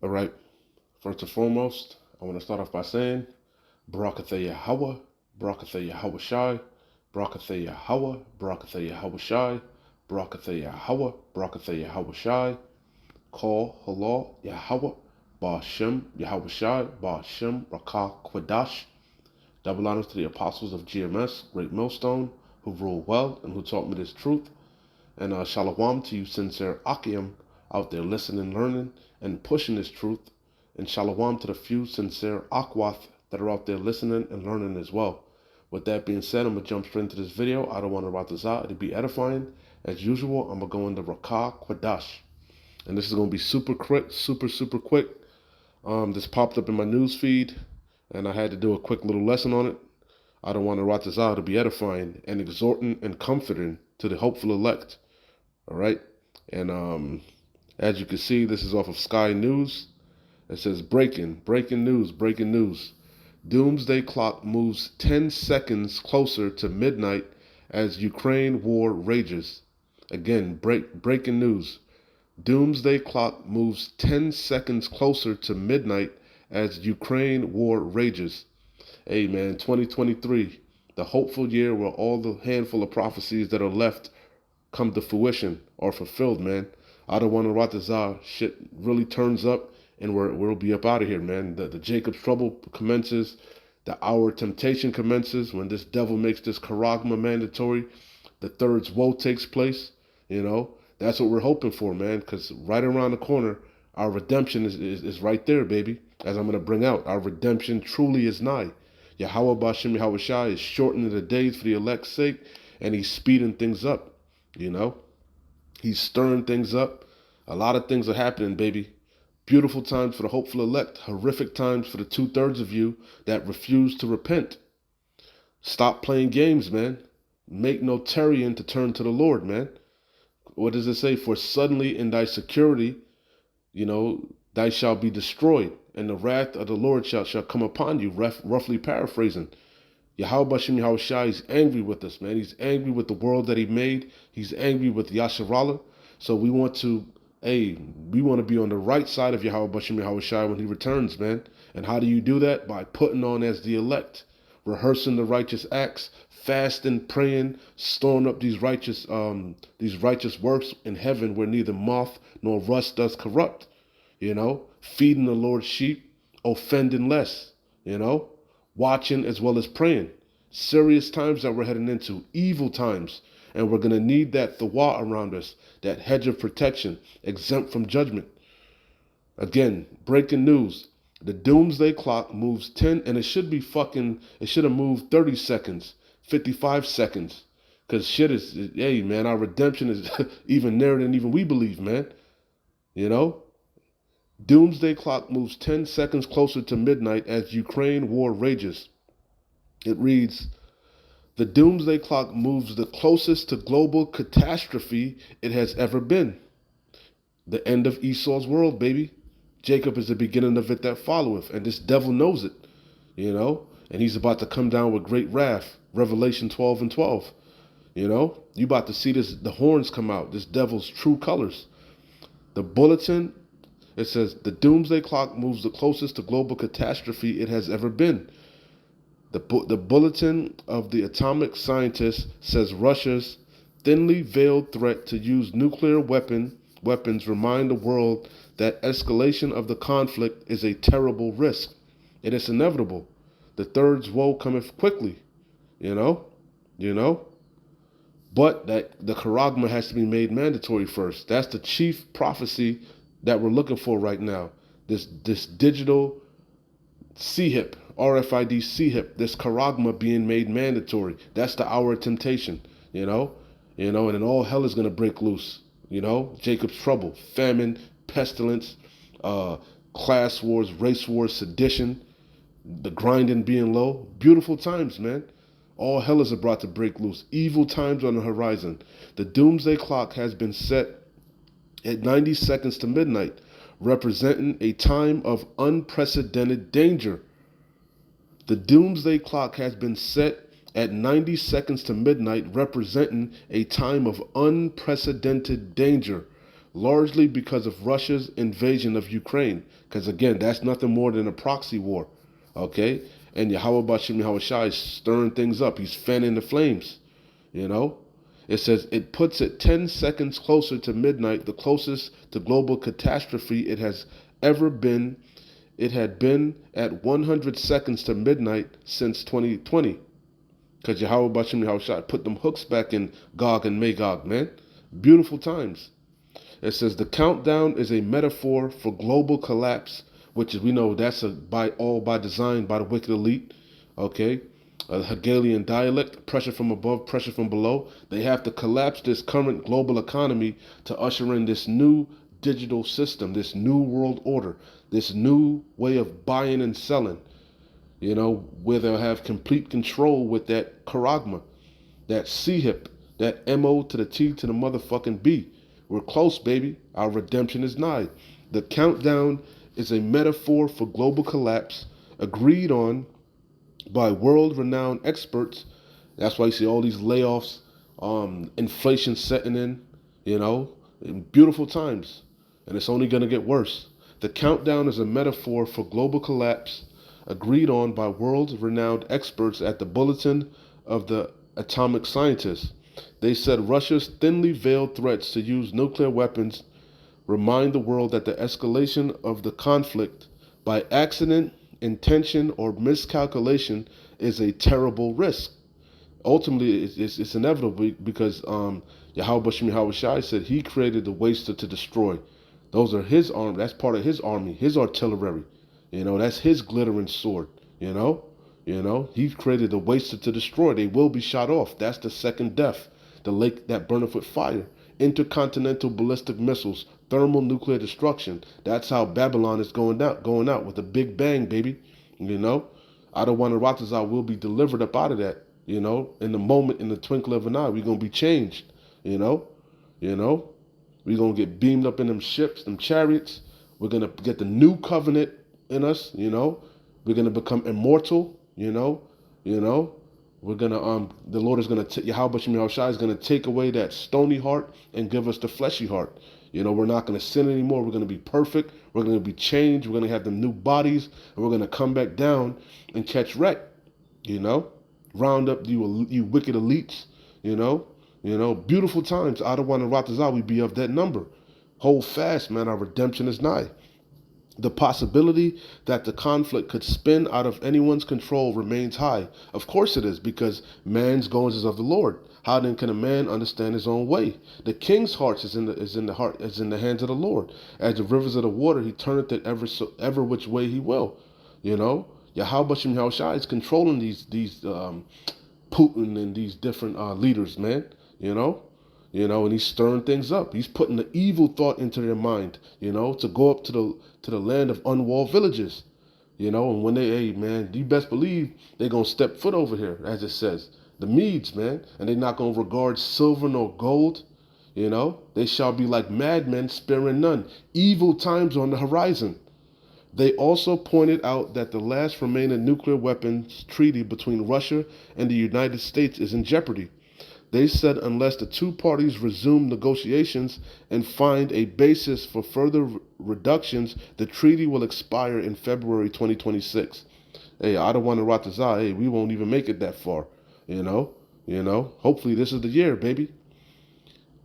All right, first and foremost, I want to start off by saying, Barakatha Yahweh, Barakatha Yahweh Shai, Barakatha Yahweh, Barakatha Yahweh Shai, Barakatha Yahweh, Barakatha Yahweh Shai, Call Halal Yahweh, Ba'ashem Yahweh Shai, Ba'ashem Rakah Kwadash. Double honors to the apostles of GMS, Great Millstone, who rule well and who taught me this truth. And shalom to you sincere Akim out there listening, learning, and pushing this truth. And shalom to the few sincere Akwath that are out there listening and learning as well. With that being said, I'm going to jump straight into this video. I don't want to Ratazah to be edifying. As usual, I'm going to go into Rakah Kwadash. And this is going to be super quick, super quick. This popped up in my news feed, and I had to do a quick little lesson on it. I don't want to Ratazah to be edifying and exhorting and comforting to the hopeful elect. All right. And as you can see, this is off of Sky News. It says breaking news. Doomsday clock moves 10 seconds closer to midnight as Ukraine war rages. Again, breaking news. Doomsday clock moves 10 seconds closer to midnight as Ukraine war rages. Hey man, 2023, the hopeful year where all the handful of prophecies that are left come to fruition or fulfilled, man. I don't want to Ratazah. Shit really turns up and we'll be up out of here, man. The Jacob's trouble commences. The hour of temptation commences when this devil makes this charagma mandatory. The third's woe takes place. You know, that's what we're hoping for, man, because right around the corner, our redemption is right there, baby. As I'm going to bring out, our redemption truly is nigh. Yahweh Ba'ashem Yahweh Shai is shortening the days for the elect's sake, and he's speeding things up. You know, he's stirring things up. A lot of things are happening, baby. Beautiful times for the hopeful elect. Horrific times for the 2/3 of you that refuse to repent. Stop playing games, man. Make no tarrying to turn to the Lord, man. What does it say? For suddenly in thy security, you know, thy shall be destroyed, and the wrath of the Lord shall come upon you. Roughly paraphrasing. Yahweh Ba'ashem Yahweh Shai is angry with us, man. He's angry with the world that he made. He's angry with Yasharallah. So we want to be on the right side of Yahweh Ba'ashem Yahweh Shai when he returns, man. And how do you do that? By putting on as the elect, rehearsing the righteous acts, fasting, praying, storing up these righteous works in heaven where neither moth nor rust does corrupt. You know, feeding the Lord's sheep, offending less, you know. Watching as well as praying. Serious times that we're heading into, evil times. And we're going to need that thawah around us, that hedge of protection, exempt from judgment. Again, breaking news. The doomsday clock moves 10, and it should have moved 30 seconds, 55 seconds. Because shit is, hey man, our redemption is even nearer than even we believe, man. You know? Doomsday clock moves 10 seconds closer to midnight as Ukraine war rages. It reads, the doomsday clock moves the closest to global catastrophe it has ever been. The end of Esau's world, baby. Jacob is the beginning of it that followeth, and this devil knows it, you know, and he's about to come down with great wrath. Revelation 12:12. You know, you about to see the horns come out, this devil's true colors. The bulletin. It says, the doomsday clock moves the closest to global catastrophe it has ever been. The bulletin of the atomic scientist says Russia's thinly veiled threat to use nuclear weapons remind the world that escalation of the conflict is a terrible risk. It is inevitable. The third's woe cometh quickly, you know. But that the charagma has to be made mandatory first. That's the chief prophecy that we're looking for right now. This digital CHIP, RFID CHIP, this charagma being made mandatory. That's the hour of temptation, you know, and then all hell is going to break loose, you know, Jacob's trouble, famine, pestilence, class wars, race wars, sedition, the grinding being low. Beautiful times, man. All hell is about to break loose. Evil times on the horizon. The doomsday clock has been set at 90 seconds to midnight, representing a time of unprecedented danger. The doomsday clock has been set at 90 seconds to midnight, representing a time of unprecedented danger. largely because of Russia's invasion of Ukraine. Because again, that's nothing more than a proxy war, okay? And Yahweh Bashim Yahweh Shai is stirring things up. He's fanning the flames, you know? It says it puts it 10 seconds closer to midnight, the closest to global catastrophe it has ever been. It had been at 100 seconds to midnight since 2020. Because Yahweh Bashim Yahweh Shai put them hooks back in Gog and Magog, man. Beautiful times. It says the countdown is a metaphor for global collapse, which is, we know that's by design by the wicked elite. Okay, a Hegelian dialect, pressure from above, pressure from below. They have to collapse this current global economy to usher in this new digital system, this new world order, this new way of buying and selling. You know, where they'll have complete control with that charagma, that C-hip, that M-O to the T to the motherfucking B. We're close, baby. Our redemption is nigh. The countdown is a metaphor for global collapse agreed on by world-renowned experts. That's why you see all these layoffs, inflation setting in, you know, in beautiful times. And it's only going to get worse. The countdown is a metaphor for global collapse agreed on by world-renowned experts at the Bulletin of the Atomic Scientists. They said Russia's thinly veiled threats to use nuclear weapons remind the world that the escalation of the conflict by accident, intention, or miscalculation is a terrible risk. Ultimately, it's inevitable because Yahweh Bashim Yahweh Shai said he created the waster to destroy. Those are his army. That's part of his army, his artillery. You know, that's his glittering sword. You know, he created the waster to destroy. They will be shot off. That's the second death. The lake that burneth with fire. Intercontinental ballistic missiles. Thermal nuclear destruction. That's how Babylon is going out with a big bang, baby. You know, Adawanarataza will be delivered up out of that. You know, in the moment, in the twinkle of an eye, we're gonna be changed. You know, we're gonna get beamed up in them ships, them chariots. We're gonna get the new covenant in us. You know, we're gonna become immortal. You know, we're gonna the Lord is gonna Yahweh Shem Yahushua is gonna take away that stony heart and give us the fleshy heart. You know, we're not gonna sin anymore. We're gonna be perfect. We're gonna be changed. We're gonna have the new bodies, and we're gonna come back down and catch wreck. You know, round up you wicked elites. You know, beautiful times. Adawan and Ratazah, we be of that number. Hold fast, man. Our redemption is nigh. The possibility that the conflict could spin out of anyone's control remains high. Of course it is, because man's goings is of the Lord. How then can a man understand his own way? The king's heart is in the hands of the Lord. As the rivers of the water, he turneth it ever which way he will. You know, Yahweh Shem Yahushua is controlling these Putin and these different leaders, man. You know, and he's stirring things up. He's putting the evil thought into their mind, you know, to go up to the land of unwalled villages, you know, and when hey, man, you best believe they're going to step foot over here, as it says. The Medes, man, and they're not going to regard silver nor gold, you know. They shall be like madmen, sparing none. Evil times on the horizon. They also pointed out that the last remaining nuclear weapons treaty between Russia and the United States is in jeopardy. They said unless the two parties resume negotiations and find a basis for further reductions, the treaty will expire in February 2026. Hey, I don't want to Ratazah. Hey, we won't even make it that far. You know. Hopefully this is the year, baby.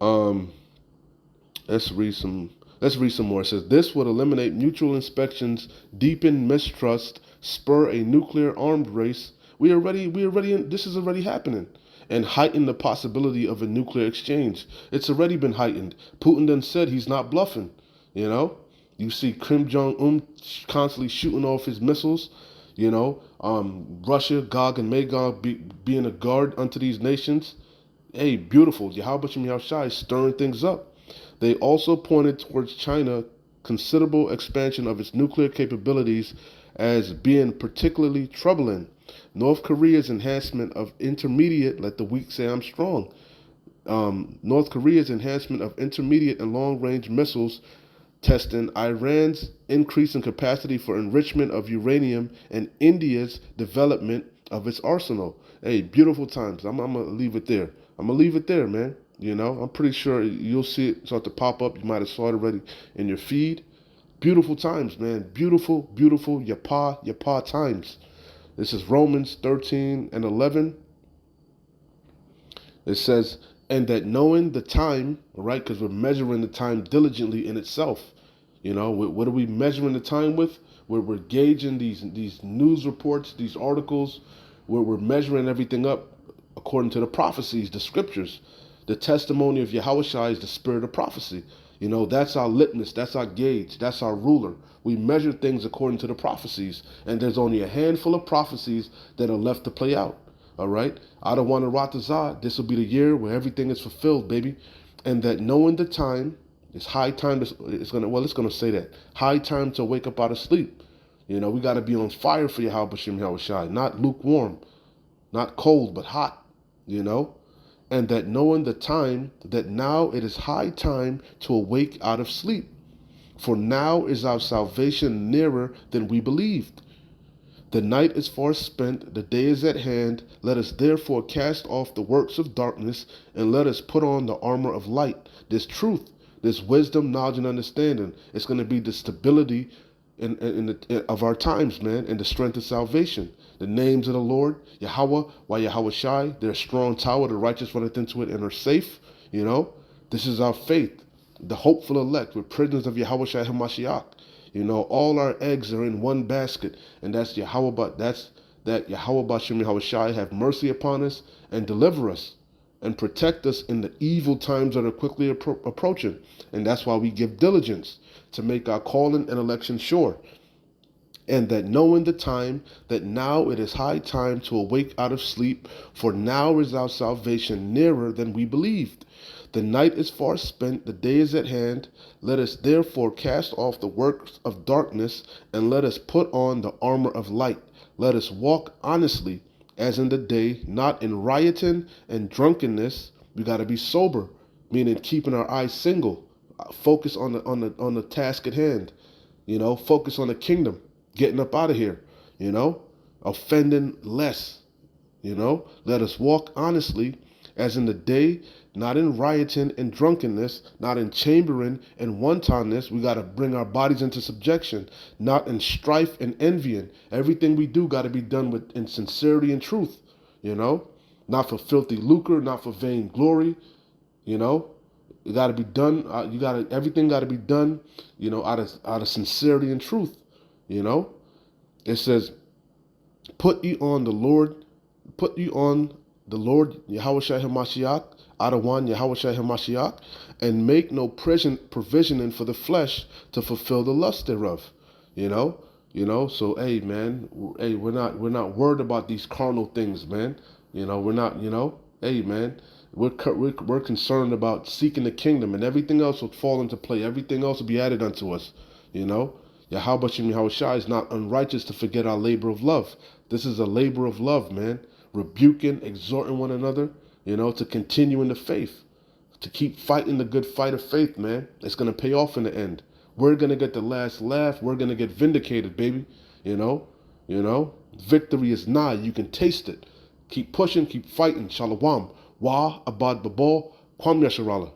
Let's read some more. It says this would eliminate mutual inspections, deepen mistrust, spur a nuclear armed race. This is already happening. And heighten the possibility of a nuclear exchange. It's already been heightened. Putin then said he's not bluffing. You know, you see Kim Jong-un constantly shooting off his missiles. You know, Russia, Gog and Magog being a guard unto these nations. Hey, beautiful. Yahweh Shem Yahushua is stirring things up. They also pointed towards China considerable expansion of its nuclear capabilities as being particularly troubling. North Korea's enhancement of intermediate, let the weak say I'm strong. North Korea's enhancement of intermediate and long-range missiles testing, Iran's increase in capacity for enrichment of uranium, and India's development of its arsenal. Hey, beautiful times. I'm going to leave it there. Man. You know, I'm pretty sure you'll see it start to pop up. You might have saw it already in your feed. Beautiful times, man. Beautiful, beautiful Yapa times. This is Romans 13 and 11. It says, and that knowing the time, right? Because we're measuring the time diligently in itself. You know, what are we measuring the time with? We're gauging these news reports, these articles, where we're measuring everything up according to the prophecies, the scriptures. The testimony of Yahushua is the spirit of prophecy. You know, that's our litmus, that's our gauge, that's our ruler. We measure things according to the prophecies, and there's only a handful of prophecies that are left to play out. All right? Out of one of Ratazah, this will be the year where everything is fulfilled, baby. And that knowing the time, it's high time to, it's gonna say that. High time to wake up out of sleep. You know, we gotta be on fire for Yahweh Shem Yahushai, not lukewarm, not cold, but hot, you know? And that knowing the time, that now it is high time to awake out of sleep. For now is our salvation nearer than we believed. The night is far spent, the day is at hand. Let us therefore cast off the works of darkness, and let us put on the armor of light. This truth, this wisdom, knowledge, and understanding. It's going to be the stability of our times, man, and the strength of salvation. The names of the Lord, Yahweh, why Yahweh Shai, they're a strong tower, the righteous runneth into it and are safe. You know, this is our faith, the hopeful elect. We're prisoners of Yahweh Shai HaMashiach. You know, all our eggs are in one basket, and that's Yahweh. That's that Yahweh Bashem Yahweh Shai have mercy upon us and deliver us and protect us in the evil times that are quickly approaching. And that's why we give diligence to make our calling and election sure. And that knowing the time, that now it is high time to awake out of sleep, for now is our salvation nearer than we believed. The night is far spent, the day is at hand. Let us therefore cast off the works of darkness, and let us put on the armor of light. Let us walk honestly, as in the day, not in rioting and drunkenness. We got to be sober, meaning keeping our eyes single. Focus on the task at hand. You know, focus on the kingdom. Getting up out of here. You know, offending less. You know, let us walk honestly, as in the day, not in rioting and drunkenness, not in chambering and wantonness. We got to bring our bodies into subjection, not in strife and envying. Everything we do got to be done with in sincerity and truth, you know, not for filthy lucre, not for vain glory, you know. It got to be done. Everything got to be done, you know, out of sincerity and truth, you know. It says, put you on the Lord Yahweh Shai HaMashiach, out of one Yahweh Shai HaMashiach, and make no provisioning for the flesh to fulfill the lust thereof. You know. So hey, man, we're not worried about these carnal things, man. You know, we're not. You know, hey, man, we're concerned about seeking the kingdom, and everything else will fall into play. Everything else will be added unto us. You know. Yahweh Shem Yahweh Shai is not unrighteous to forget our labor of love. This is a labor of love, man. Rebuking, exhorting one another, you know, to continue in the faith, to keep fighting the good fight of faith, man. It's going to pay off in the end. We're going to get the last laugh. We're going to get vindicated, baby. You know, victory is nigh. You can taste it. Keep pushing, keep fighting. Shalom. Wa, abad babal, kwam yasharala.